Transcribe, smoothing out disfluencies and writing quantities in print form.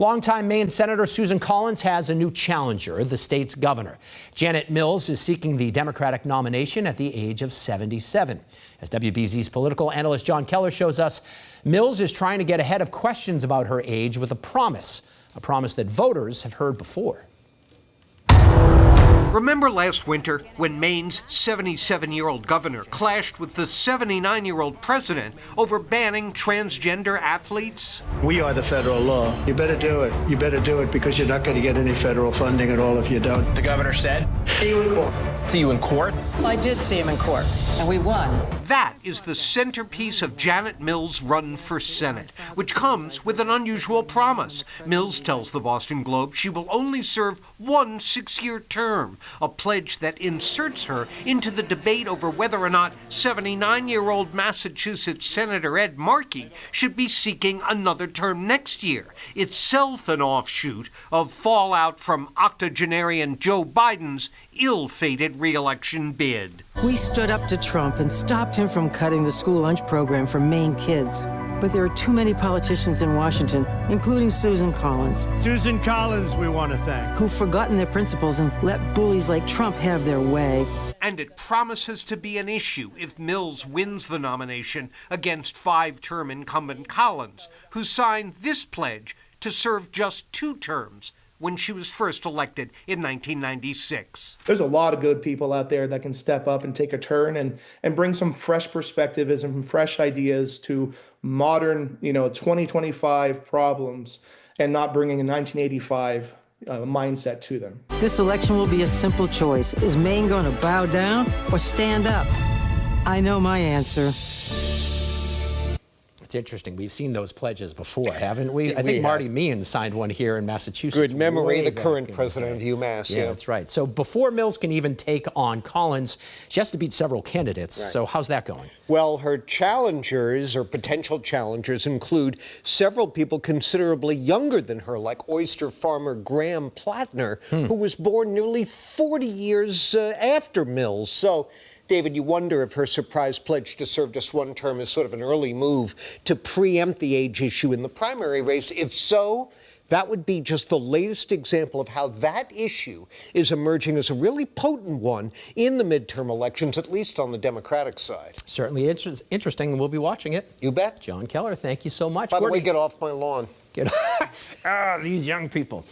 Longtime Maine Senator Susan Collins has a new challenger, the state's governor. Janet Mills is seeking the Democratic nomination at the age of 77. As WBZ's political analyst John Keller shows us, Mills is trying to get ahead of questions about her age with a promise that voters have heard before. Remember last winter when Maine's 77-year-old governor clashed with the 79-year-old president over banning transgender athletes? We are the federal law. You better do it. You better do it because you're not going to get any federal funding at all if you don't. The governor said, See you in court. see you in court? Well, I did see him in court, and we won. That is the centerpiece of Janet Mills' run for Senate, which comes with an unusual promise. Mills tells the Boston Globe she will only serve one 6-year term, a pledge that inserts her into the debate over whether or not 79-year-old Massachusetts Senator Ed Markey should be seeking another term next year, itself an offshoot of fallout from octogenarian Joe Biden's ill-fated re-election bid. We stood up to Trump and stopped him from cutting the school lunch program for Maine kids. But there are too many politicians in Washington, including Susan Collins, Susan Collins, we want to thank. who've forgotten their principles and let bullies like Trump have their way. And it promises to be an issue if Mills wins the nomination against 5-term incumbent Collins, who signed this pledge to serve just 2 terms when she was first elected in 1996. There's a lot of good people out there that can step up and take a turn and bring some fresh perspectives and fresh ideas to modern, 2025 problems and not bringing a 1985 mindset to them. This election will be a simple choice. Is Maine going to bow down or stand up? I know my answer. It's interesting. We've seen those pledges before, haven't we? I think Marty Meehan signed one here in Massachusetts. Good memory, the back current in president of UMass. Yeah, that's right. So before Mills can even take on Collins, she has to beat several candidates. Right. So how's that going? Well, her challengers or potential challengers include several people considerably younger than her, like oyster farmer Graham Plattner, who was born nearly 40 years after Mills. So, David, you wonder if her surprise pledge to serve just 1 term is sort of an early move to preempt the age issue in the primary race. If so, that would be just the latest example of how that issue is emerging as a really potent one in the midterm elections, at least on the Democratic side. Certainly interesting, and we'll be watching it. You bet. John Keller, thank you so much. By the way, get off my lawn. These young people.